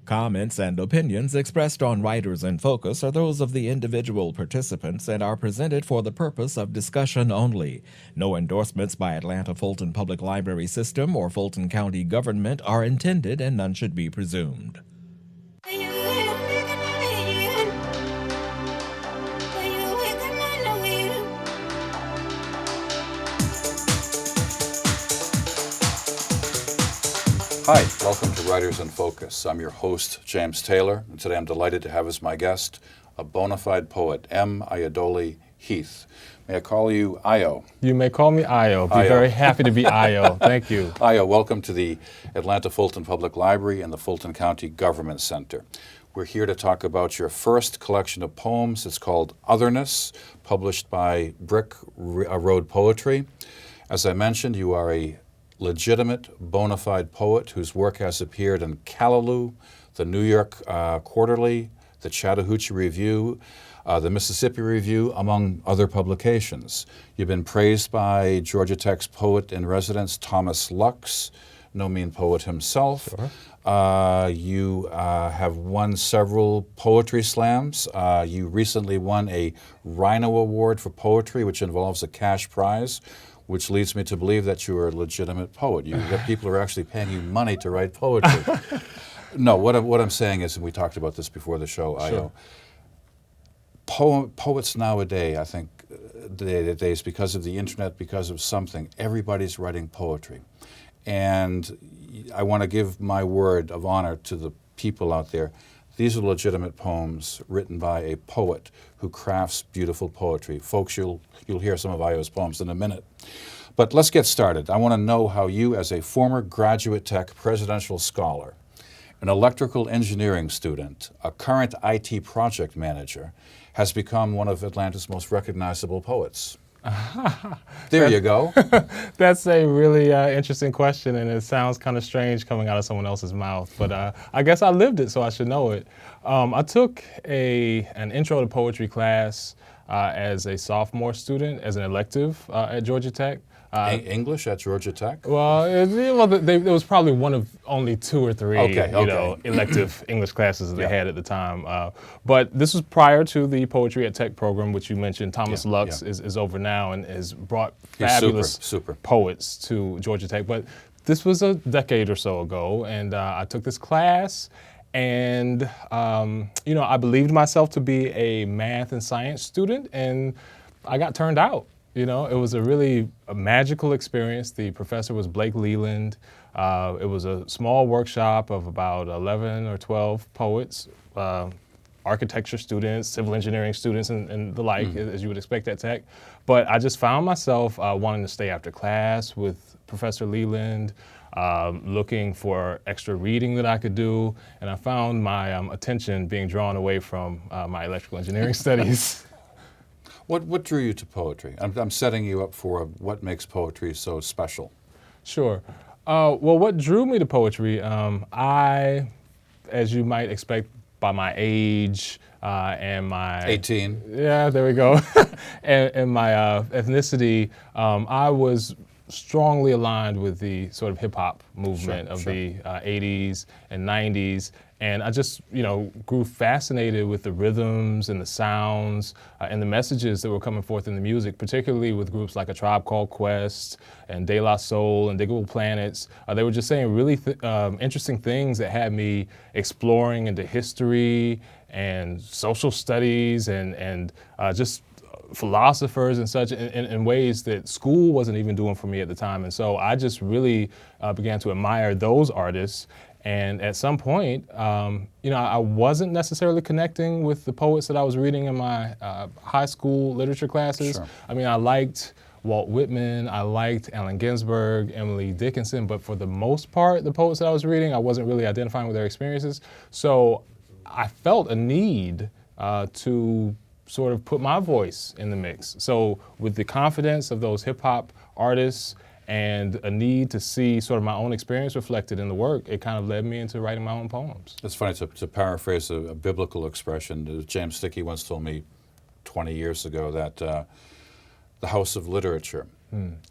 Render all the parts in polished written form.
Comments and opinions expressed on Writers in Focus are those of the individual participants and are presented for the purpose of discussion only. No endorsements by Atlanta Fulton Public Library System or Fulton County government are intended, and none should be presumed. Hi, welcome to Writers in Focus. I'm your host, James Taylor, and today I'm delighted to have as my guest a bona fide poet, M. Ayodele Heath. May I call you Ayo? You may call me Ayo. Be very happy to be Ayo. Thank you. Ayo, welcome to the Atlanta Fulton Public Library and the Fulton County Government Center. We're here to talk about your first collection of poems. It's called Otherness, published by Brick Road Poetry. As I mentioned, you are a legitimate, bona fide poet whose work has appeared in Callaloo, the New York Quarterly, the Chattahoochee Review, the Mississippi Review, among other publications. You've been praised by Georgia Tech's poet-in-residence, Thomas Lux, no mean poet himself. Sure. You have won several poetry slams. You recently won a Rhino Award for poetry, which involves a cash prize, which leads me to believe that you are a legitimate poet. You get people who are actually paying you money to write poetry. No, what I'm saying is, and we talked about this before the show, sure. Poets nowadays, I think, nowadays, because of the internet, because of something, everybody's writing poetry. And I want to give my word of honor to the people out there. These are legitimate poems written by a poet who crafts beautiful poetry. Folks, you'll hear some of Ayo's poems in a minute. But let's get started. I want to know how you, as a former Graduate Tech presidential scholar, an electrical engineering student, a current IT project manager, has become one of Atlanta's most recognizable poets. There you go. That's a really interesting question, and it sounds kind of strange coming out of someone else's mouth, but I guess I lived it, so I should know it. I took an intro to poetry class as a sophomore student, as an elective at Georgia Tech. English at Georgia Tech? Well, it was probably one of only 2 or 3 elective English classes that they had at the time. But this was prior to the Poetry at Tech program, which you mentioned. Thomas Lux is over now and has brought fabulous super poets to Georgia Tech. But this was a decade or so ago, and I took this class. And, I believed myself to be a math and science student, and I got turned out. It was a magical experience. The professor was Blake Leland. It was a small workshop of about 11 or 12 poets, architecture students, civil engineering students, and the like, as you would expect at Tech. But I just found myself wanting to stay after class with Professor Leland, looking for extra reading that I could do, and I found my attention being drawn away from my electrical engineering studies. What drew you to poetry? I'm setting you up for what makes poetry so special. Sure. Well, what drew me to poetry, I, as you might expect by my age and my... 18. Yeah, there we go. and my ethnicity, I was strongly aligned with the sort of hip-hop movement of the 80s and 90s. And I just, grew fascinated with the rhythms and the sounds and the messages that were coming forth in the music, particularly with groups like A Tribe Called Quest and De La Soul and Diggable Planets. They were just saying really interesting things that had me exploring into history and social studies and just philosophers and such in ways that school wasn't even doing for me at the time. And so I just really began to admire those artists. And at some point, I wasn't necessarily connecting with the poets that I was reading in my high school literature classes. Sure. I mean, I liked Walt Whitman, I liked Allen Ginsberg, Emily Dickinson, but for the most part, the poets that I was reading, I wasn't really identifying with their experiences. So I felt a need to sort of put my voice in the mix. So with the confidence of those hip hop artists and a need to see sort of my own experience reflected in the work, it kind of led me into writing my own poems. It's funny, to paraphrase a biblical expression, James Stickey once told me 20 years ago that the house of literature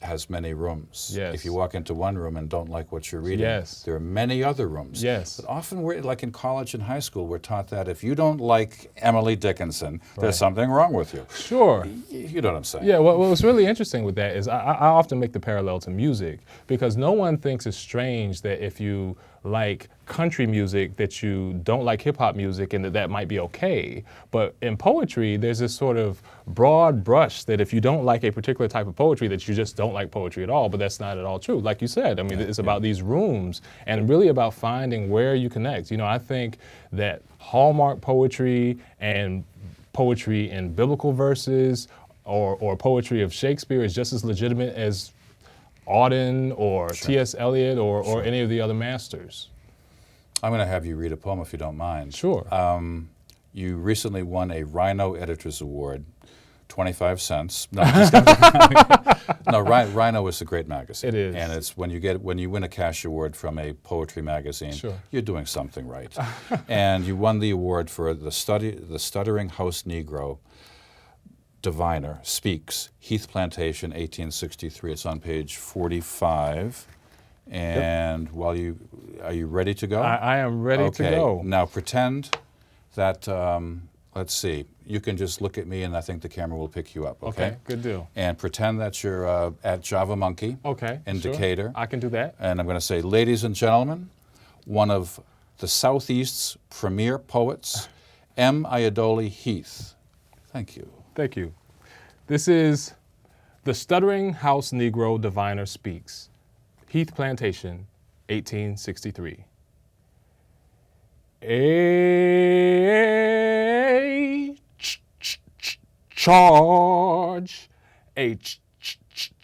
has many rooms. Yes. If you walk into one room and don't like what you're reading, Yes. there are many other rooms. Yes. But often, we're, like in college and high school, we're taught that if you don't like Emily Dickinson, there's something wrong with you. Sure. You know what I'm saying? Yeah, what's really interesting with that is I often make the parallel to music, because no one thinks it's strange that if you like country music that you don't like hip hop music, and that might be okay. But in poetry, there's this sort of broad brush that if you don't like a particular type of poetry, that you just don't like poetry at all. But that's not at all true. Like you said, I mean, it's about these rooms and really about finding where you connect. You know, I think that Hallmark poetry and poetry in biblical verses or poetry of Shakespeare is just as legitimate as Auden or T.S. Eliot or any of the other masters. I'm going to have you read a poem if you don't mind. Sure. You recently won a Rhino Editors Award, 25 cents. No, just no, Rhino is a great magazine. It is. And it's when you win a cash award from a poetry magazine, you're doing something right. And you won the award for the Stuttering House Negro Diviner Speaks, Heath Plantation, 1863. It's on page 45. And are you ready to go? I am ready to go. Now pretend that, let's see, you can just look at me and I think the camera will pick you up, okay? Okay, good deal. And pretend that you're at Java Monkey in Decatur. I can do that. And I'm going to say, ladies and gentlemen, one of the Southeast's premier poets, M. Ayodele Heath. Thank you. Thank you. This is The Stuttering House Negro Diviner Speaks, Heath Plantation, 1863. A charge, a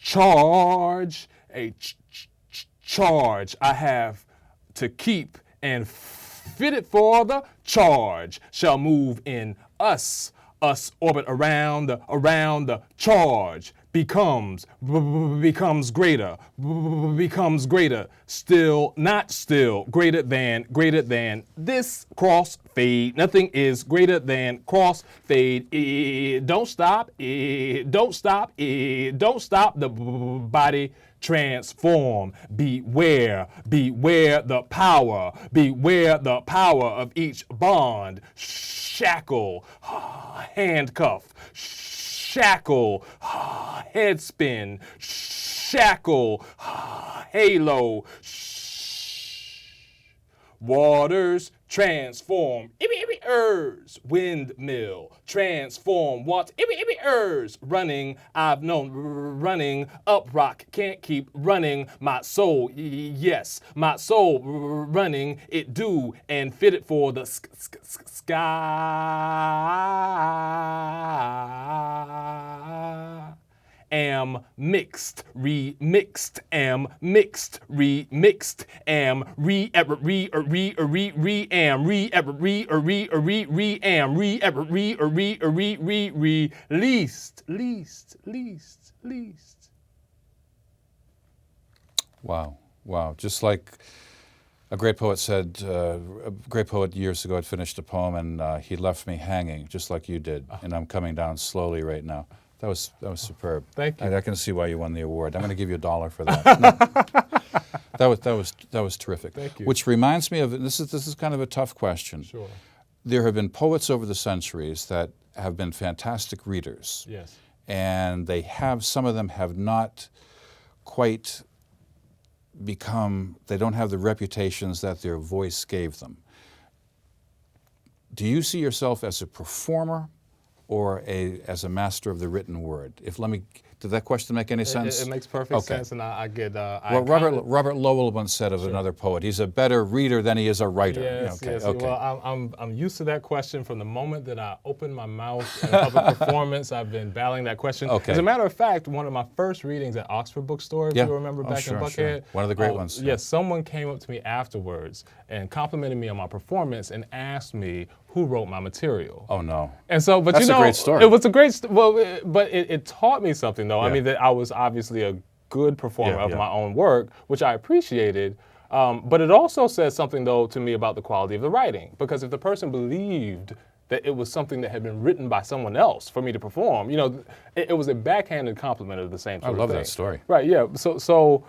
charge, a charge. I have to keep and fitted for the charge shall move in us orbit around the charge becomes greater, still not still, greater than this cross fade. Nothing is greater than cross fade. Don't stop, don't stop, don't stop the body transform. Beware the power of each bond, shackle, handcuff, shackle, head spin, shackle, halo, waters transform, windmill, transform, what, running, I've known, running, up rock, can't keep running, my soul, yes, my soul, running, it do, and fit it for the sky. Am mixed, remixed, am mixed, remixed, am am least. Wow. Just like a great poet said, a great poet years ago had finished a poem and he left me hanging, just like you did, and I'm coming down slowly right now. That was superb. Thank you. I can see why you won the award. I'm going to give you $1 for that. No. That was terrific. Thank you. Which reminds me of this is kind of a tough question. Sure. There have been poets over the centuries that have been fantastic readers. Yes. And some of them have not quite become, they don't have the reputations that their voice gave them. Do you see yourself as a performer or as a master of the written word? Did that question make any sense? It makes perfect sense, and I get. Well, Robert Lowell once said of another poet, he's a better reader than he is a writer. Yes, okay, yes. Okay. Well, I'm used to that question from the moment that I opened my mouth in public performance. I've been battling that question. Okay. As a matter of fact, one of my first readings at Oxford Bookstore, if you remember back in Buckhead. Sure. One of the great ones. Yes, someone came up to me afterwards and complimented me on my performance and asked me who wrote my material. Oh no. And so, but That's a great story. It was a great, but it taught me something though. Yeah. I mean, that I was obviously a good performer of my own work, which I appreciated. But it also says something though to me about the quality of the writing, because if the person believed that it was something that had been written by someone else for me to perform. You know, it was a backhanded compliment of the same sort of thing. I love that story. Right, yeah. So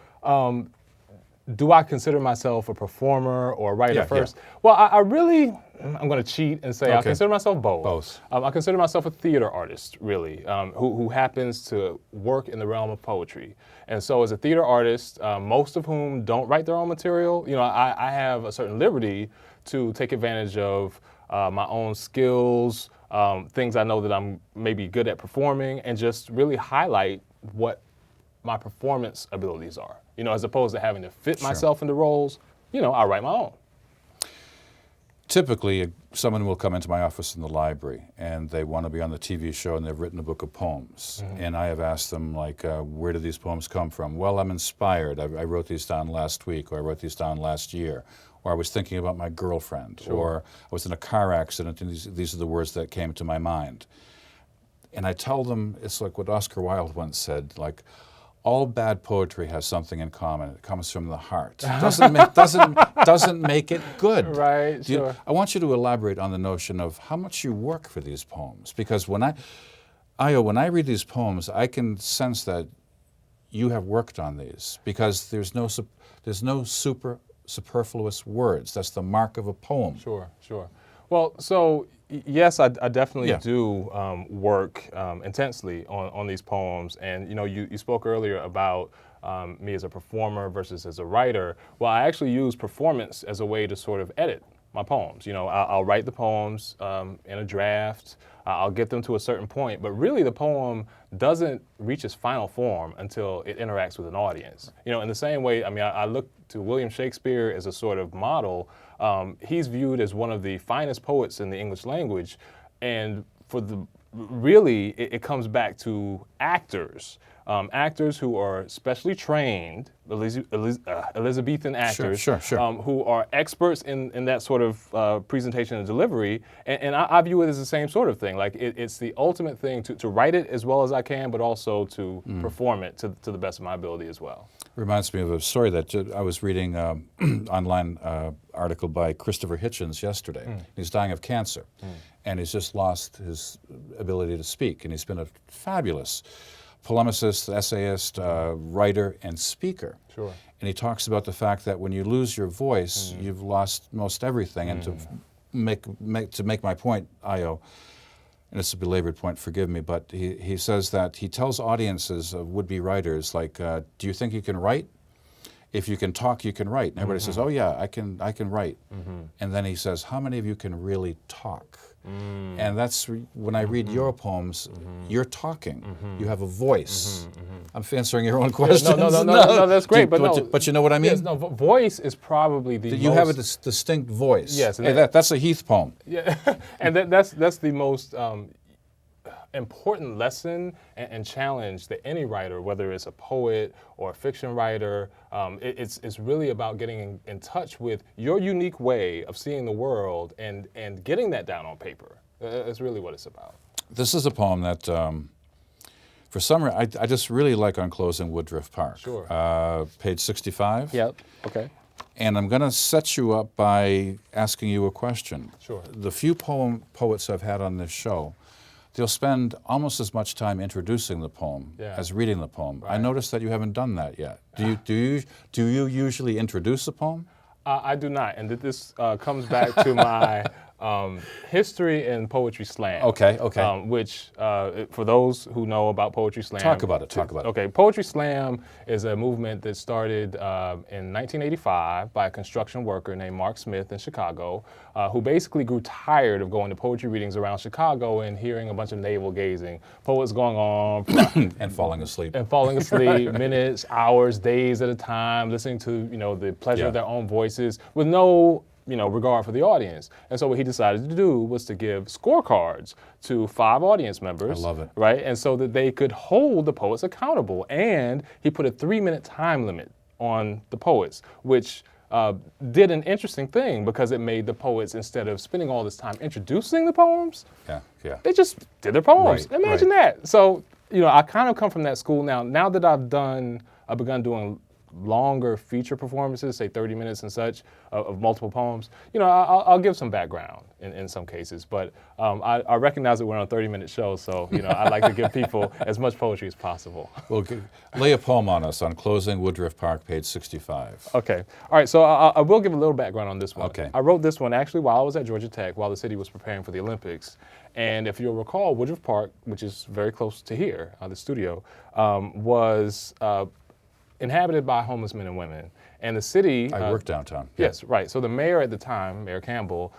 do I consider myself a performer or a writer Yeah, first? Well, I really, I'm going to cheat and say I Okay. consider myself both. Both. I consider myself a theater artist, really, who happens to work in the realm of poetry. And so as a theater artist, most of whom don't write their own material, you know, I have a certain liberty to take advantage of my own skills, things I know that I'm maybe good at performing, and just really highlight what my performance abilities are. You know, as opposed to having to fit myself into roles, you know, I write my own. Typically, someone will come into my office in the library and they want to be on the TV show and they've written a book of poems. And I have asked them, like, where do these poems come from? Well, I'm inspired. I wrote these down last week, or I wrote these down last year, or I was thinking about my girlfriend, or I was in a car accident and these are the words that came to my mind. And I tell them, it's like what Oscar Wilde once said, like, all bad poetry has something in common. It comes from the heart. Doesn't make it good. Right, sure. I want you to elaborate on the notion of how much you work for these poems, because when I read these poems, I can sense that you have worked on these, because there's no superfluous words. That's the mark of a poem. Sure. Well, so yes, I definitely Yeah. do work intensely on these poems. And you know, you spoke earlier about me as a performer versus as a writer. Well, I actually use performance as a way to sort of edit my poems. You know, I'll write the poems in a draft. I'll get them to a certain point, but really the poem doesn't reach its final form until it interacts with an audience. You know, in the same way, I mean, I look to William Shakespeare as a sort of model. He's viewed as one of the finest poets in the English language, and really, it comes back to actors. Actors who are specially trained, Elizabethan actors, Sure. who are experts in that sort of presentation and delivery. And I view it as the same sort of thing. Like it's the ultimate thing to write it as well as I can, but also to perform it to the best of my ability as well. Reminds me of a story that I was reading online article by Christopher Hitchens yesterday. He's dying of cancer, and he's just lost his ability to speak, and he's been a fabulous polemicist, essayist, writer, and speaker. Sure. And he talks about the fact that when you lose your voice, you've lost most everything. And to make my point, Ayo, and it's a belabored point, forgive me, but he says that he tells audiences of would-be writers, like, do you think you can write? If you can talk, you can write. And everybody says, oh yeah, I can write. And then he says, how many of you can really talk? And that's when I read your poems, you're talking. You have a voice. I'm answering your own questions. No, that's great. But you know what I mean? Yes, no, voice is probably the You have a distinct voice. Yes, and Hey, that's a Heath poem. Yeah, and that's the most important lesson and challenge that any writer, whether it's a poet or a fiction writer, it's really about getting in touch with your unique way of seeing the world and getting that down on paper. That's really what it's about. This is a poem that, for some reason, I just really like On Closing Woodruff Park. Sure. Page 65. Yep. Okay. And I'm going to set you up by asking you a question. Sure. The few poets I've had on this show, they'll spend almost as much time introducing the poem as reading the poem. Right. I noticed that you haven't done that yet. Do you usually introduce a poem? I do not, and this comes back to my history in Poetry Slam. Okay. Which, for those who know about Poetry Slam... Talk about it. Okay, Poetry Slam is a movement that started in 1985 by a construction worker named Mark Smith in Chicago, who basically grew tired of going to poetry readings around Chicago and hearing a bunch of navel-gazing poets going on... and falling asleep. Right. Minutes, hours, days at a time, listening to, the pleasure of their own voices with no... regard for the audience. And so what he decided to do was to give scorecards to 5 audience members. I love it. Right? And so that they could hold the poets accountable. And he put a 3-minute time limit on the poets, which did an interesting thing because it made the poets, instead of spending all this time introducing the poems, they just did their poems. Right, Imagine that. So, I kind of come from that school now. Now that I've begun doing longer feature performances, say 30 minutes and such, of multiple poems, you know, I'll give some background in some cases. But I recognize that we're on a 30-minute show, so, you know, I like to give people as much poetry as possible. Well, lay a poem on us on Closing Woodruff Park, page 65. Okay. All right, so I will give a little background on this one. Okay. I wrote this one actually while I was at Georgia Tech, while the city was preparing for the Olympics. And if you'll recall, Woodruff Park, which is very close to here, the studio, was inhabited by homeless men and women. And the city— I work downtown. Yes, right. So the mayor at the time, Mayor Campbell,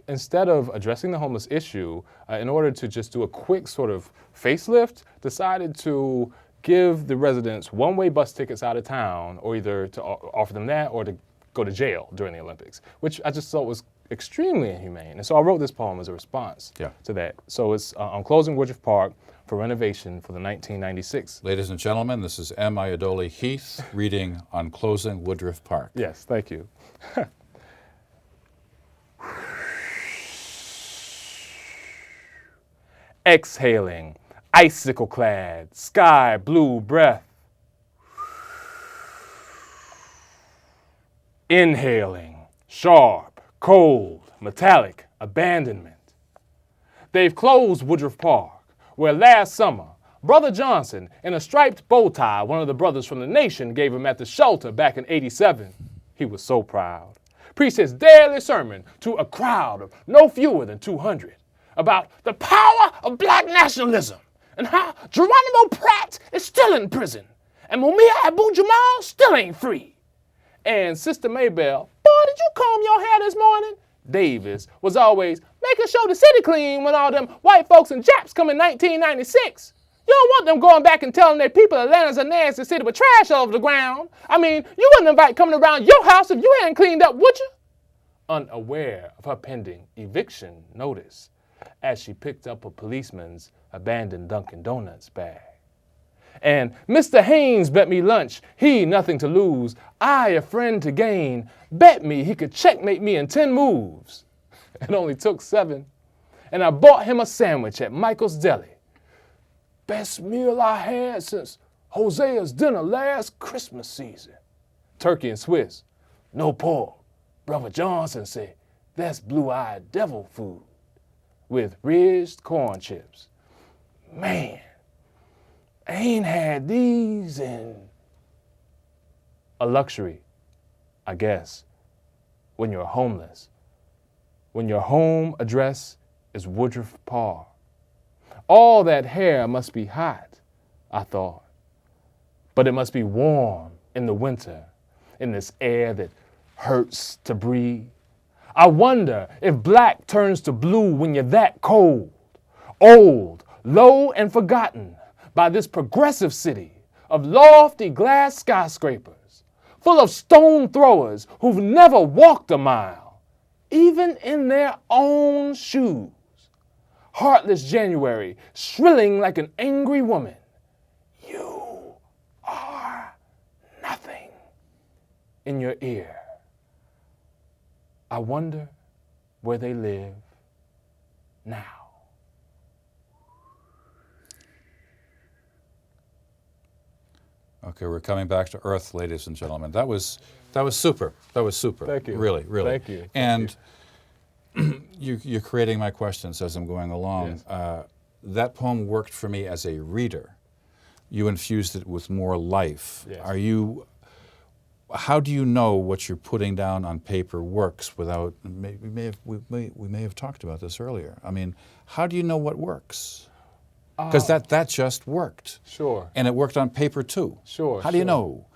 instead of addressing the homeless issue, in order to just do a quick sort of facelift, decided to give the residents one-way bus tickets out of town, or either to offer them that or to go to jail during the Olympics, which I just thought was extremely inhumane. And so I wrote this poem as a response to that. So it's on Closing Woodruff Park for renovation for the 1996. Ladies and gentlemen, this is M. Ayodele Heath reading on Closing Woodruff Park. Yes, thank you. Exhaling, icicle-clad, sky blue breath. Inhaling, sharp, cold, metallic abandonment. They've closed Woodruff Park, where last summer, Brother Johnson, in a striped bow tie one of the brothers from the nation gave him at the shelter back in '87. He was so proud. Preached his daily sermon to a crowd of no fewer than 200 about the power of black nationalism and how Geronimo Pratt is still in prison and Mumia Abu-Jamal still ain't free. And Sister Maybell, boy, did you comb your hair this morning? Davis was always making sure the city clean when all them white folks and Japs come in 1996. You don't want them going back and telling their people Atlanta's a nasty city with trash all over the ground. I mean, you wouldn't invite coming around your house if you hadn't cleaned up, would you? Unaware of her pending eviction notice as she picked up a policeman's abandoned Dunkin' Donuts bag. And Mr. Haynes bet me lunch, he nothing to lose, I a friend to gain, bet me he could checkmate me in 10 moves. It only took 7. And I bought him a sandwich at Michael's Deli. Best meal I had since Hosea's dinner last Christmas season. Turkey and Swiss, no pork. Brother Johnson said, that's blue-eyed devil food with ridged corn chips. Man, I ain't had these in a luxury, I guess, when you're homeless, when your home address is Woodruff Park. All that hair must be hot, I thought, but it must be warm in the winter, in this air that hurts to breathe. I wonder if black turns to blue when you're that cold, old, low, and forgotten by this progressive city of lofty glass skyscrapers, full of stone throwers who've never walked a mile, even in their own shoes. Heartless January, shrilling like an angry woman. You are nothing in your ear. I wonder where they live now. Okay, we're coming back to earth, ladies and gentlemen. That was super. That was super. Thank you. Really, really. Thank you. And you're creating my questions as I'm going along. Yes. That poem worked for me as a reader. You infused it with more life. Yes. How do you know what you're putting down on paper works without, we may have talked about this earlier. I mean, how do you know what works? Because that just worked. Sure. And it worked on paper too. Sure. How do you know?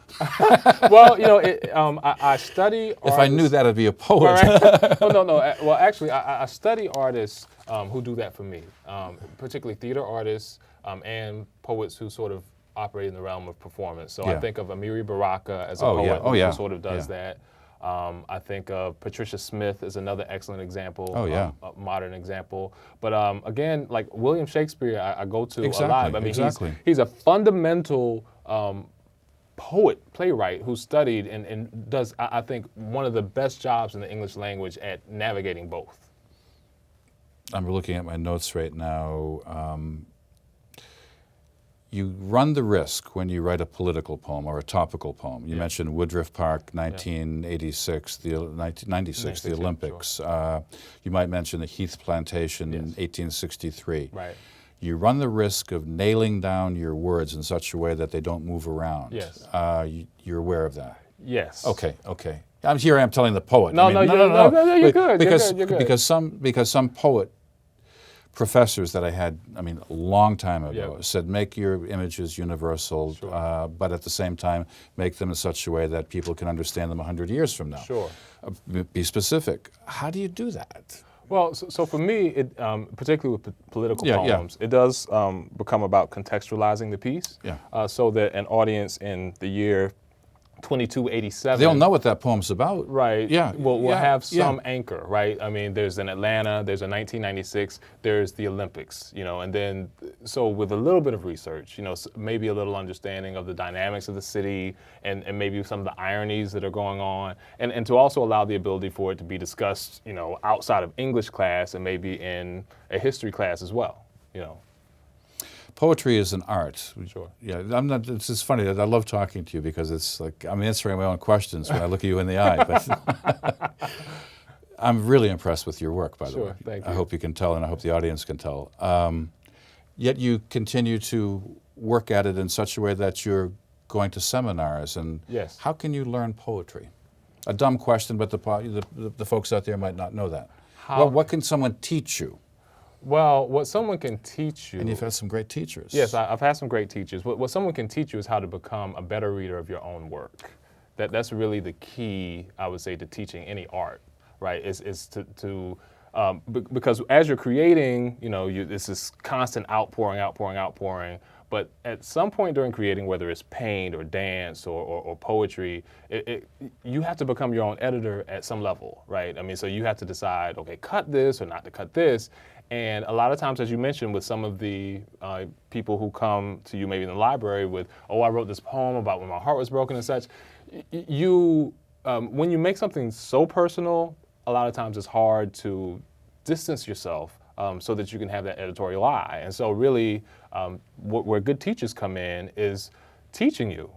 Well, you know, I study artists. If I knew that, I'd be a poet. Right? Well, no. Well, actually, I study artists who do that for me, particularly theater artists and poets who sort of operate in the realm of performance. So I think of Amiri Baraka as a poet who sort of does that. I think of Patricia Smith as another excellent example, a modern example. But again, like William Shakespeare, I go to a lot. I mean, he's a fundamental poet, playwright who studied and does, I think, one of the best jobs in the English language at navigating both. I'm looking at my notes right now. you run the risk when you write a political poem or a topical poem. You mentioned Woodruff Park, 1986, the 1996, the Olympics. Sure. You might mention the Heath Plantation in 1863. Right. You run the risk of nailing down your words in such a way that they don't move around. Yes. You're aware of that? Yes. Okay. Here I am telling the poet. No, you're good. Because, you're good. because some poet professors that I had, a long time ago, said make your images universal, but at the same time make them in such a way that people can understand them 100 years from now. Sure. Be specific. How do you do that? Well, so for me, it, particularly with political Yeah, poems, it does become about contextualizing the piece, Yeah. so that an audience in the year 2287. They'll know what that poem's about. Right. Yeah. We'll have some anchor, right? I mean, there's an Atlanta, there's a 1996, there's the Olympics, and then, so with a little bit of research, maybe a little understanding of the dynamics of the city and maybe some of the ironies that are going on, and to also allow the ability for it to be discussed, outside of English class and maybe in a history class as well, Poetry is an art. Sure. Yeah, it's just funny. I love talking to you because it's like I'm answering my own questions when I look at you in the eye. But I'm really impressed with your work, by the way. Thank you. I hope you can tell, and I hope the audience can tell. Yet you continue to work at it in such a way that you're going to seminars. And Yes. how can you learn poetry? A dumb question, but the folks out there might not know that. What can someone teach you? Well, what someone can teach you. And you've had some great teachers. Yes, I've had some great teachers. What someone can teach you is how to become a better reader of your own work. That's really the key, I would say, to teaching any art, right? Is to because as you're creating, it's this constant outpouring. But at some point during creating, whether it's paint or dance or poetry, you have to become your own editor at some level, right? I mean, so you have to decide, okay, cut this or not to cut this. And a lot of times, as you mentioned, with some of the people who come to you maybe in the library with, I wrote this poem about when my heart was broken and such, when you make something so personal, a lot of times it's hard to distance yourself so that you can have that editorial eye. And so really, where good teachers come in is teaching you,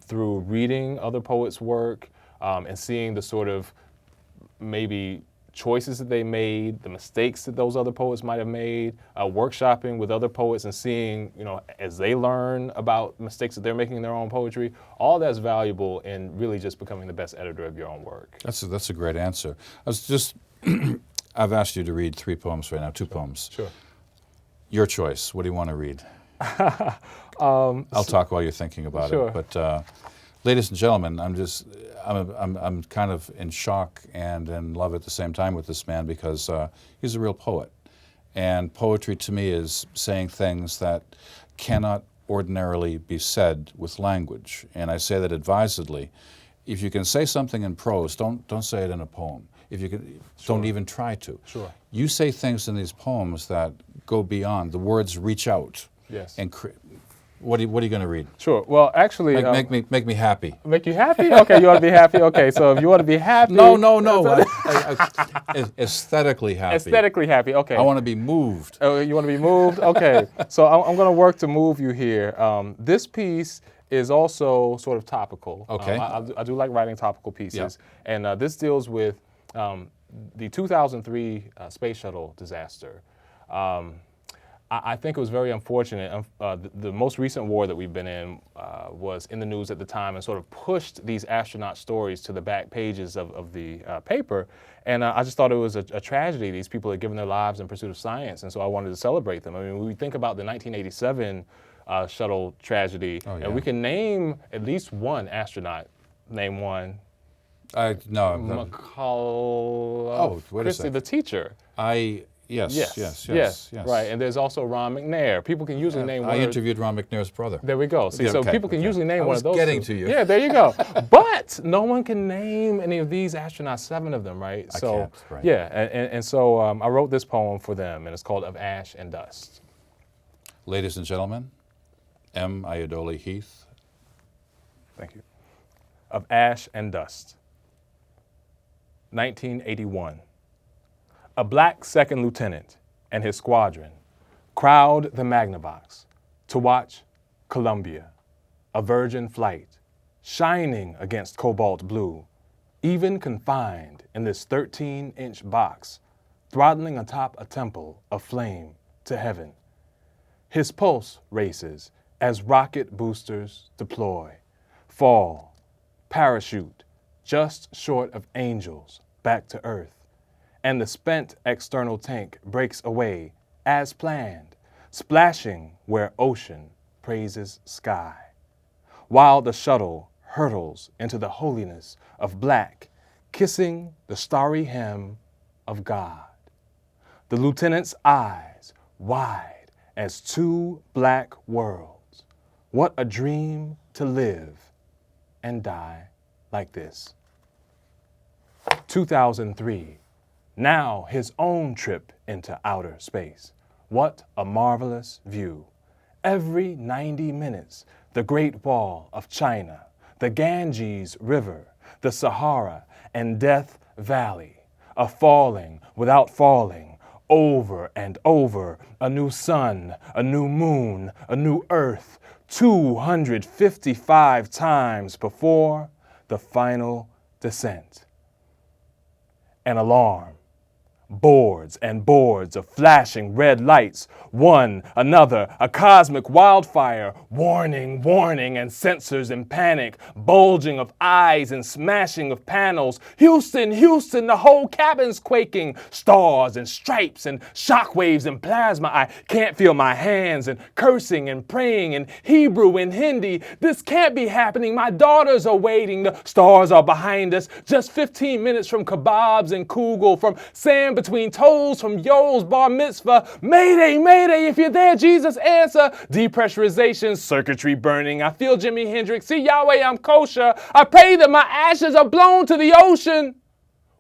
through reading other poets' work and seeing the sort of maybe choices that they made, the mistakes that those other poets might have made, workshopping with other poets and seeing, as they learn about mistakes that they're making in their own poetry, all that's valuable in really just becoming the best editor of your own work. That's a great answer. I've asked you to read 3 poems right now, 2 poems. Sure. Your choice. What do you want to read? I'll talk while you're thinking about sure. it. But ladies and gentlemen, I'm kind of in shock and in love at the same time with this man because he's a real poet. And poetry to me is saying things that cannot ordinarily be said with language. And I say that advisedly. If you can say something in prose, don't say it in a poem. If you can, don't even try to. Sure. You say things in these poems that go beyond. The words reach out. Yes. And what are you going to read? Sure. Well, actually, make me happy. Make you happy? Okay, you want to be happy. Okay, so if you want to be happy. No. Aesthetically happy. Aesthetically happy. Okay. I want to be moved. Oh, you want to be moved? Okay. So I'm going to work to move you here. This piece is also sort of topical. Okay. I do like writing topical pieces, Yeah. and this deals with the 2003 space shuttle disaster. I think it was very unfortunate. The most recent war that we've been in was in the news at the time and sort of pushed these astronaut stories to the back pages of the paper. And I just thought it was a tragedy. These people had given their lives in pursuit of science, and so I wanted to celebrate them. I mean, when we think about the 1987 shuttle tragedy, and we can name at least one astronaut. Name one. No. McCall. Wait a Christie, second. the teacher. Yes. Right, and there's also Ron McNair. People can usually name one. I interviewed Ron McNair's brother. There we go. See, so people can usually name one of those. I was getting to you. Yeah, there you go. But no one can name any of these astronauts, 7 of them, right? I can't, right. Yeah, and so I wrote this poem for them, and it's called Of Ash and Dust. Ladies and gentlemen, M. Ayodele Heath. Thank you. Of Ash and Dust. 1981. A black second lieutenant and his squadron crowd the Magnavox, to watch Columbia, a virgin flight, shining against cobalt blue, even confined in this 13-inch box, throttling atop a temple of flame to heaven. His pulse races as rocket boosters deploy, fall, parachute, just short of angels back to Earth, and the spent external tank breaks away as planned, splashing where ocean praises sky, while the shuttle hurtles into the holiness of black, kissing the starry hem of God. The lieutenant's eyes wide as two black worlds. What a dream to live and die like this. 2003, now his own trip into outer space. What a marvelous view. Every 90 minutes, the Great Wall of China, the Ganges River, the Sahara, and Death Valley, a falling without falling, over and over, a new sun, a new moon, a new earth, 255 times before the final descent. An alarm. Boards and boards of flashing red lights, one, another, a cosmic wildfire, warning, warning, and sensors in panic, bulging of eyes and smashing of panels. Houston, Houston, the whole cabin's quaking, stars and stripes and shockwaves and plasma. I can't feel my hands, and cursing and praying in Hebrew and Hindi. This can't be happening. My daughters are waiting. The stars are behind us, just 15 minutes from kebabs and kugel, from sand between toes, from Yoel's bar mitzvah. Mayday, mayday, if you're there, Jesus, answer. Depressurization, circuitry burning. I feel Jimi Hendrix. See, Yahweh, I'm kosher. I pray that my ashes are blown to the ocean.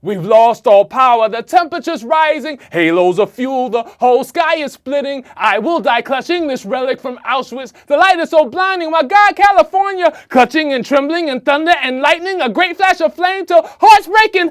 We've lost all power. The temperature's rising. Halos of fuel. The whole sky is splitting. I will die clutching this relic from Auschwitz. The light is so blinding. My God, California, clutching and trembling and thunder and lightning. A great flash of flame till hearts breaking.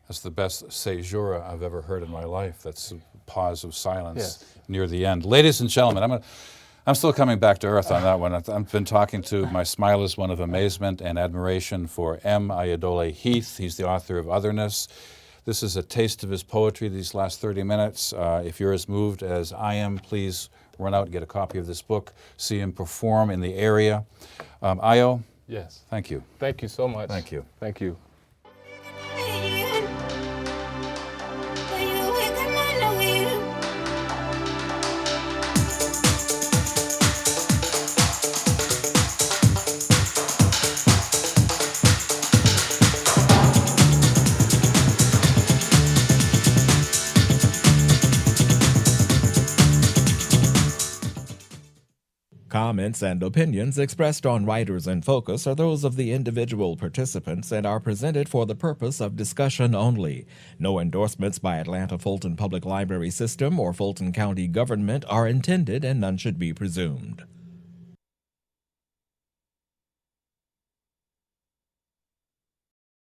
That's the best Sejour I've ever heard in my life. That's a pause of silence near the end. Ladies and gentlemen, I'm still coming back to earth on that one. I've been talking to my smile is one of amazement and admiration for M. Ayodele Heath. He's the author of Otherness. This is a taste of his poetry these last 30 minutes. If you're as moved as I am, please run out and get a copy of this book. See him perform in the area. Ayo, Yes. thank you. Thank you so much. Thank you. Thank you. Comments and opinions expressed on Writers in Focus are those of the individual participants and are presented for the purpose of discussion only. No endorsements by Atlanta Fulton Public Library System or Fulton County government are intended, and none should be presumed.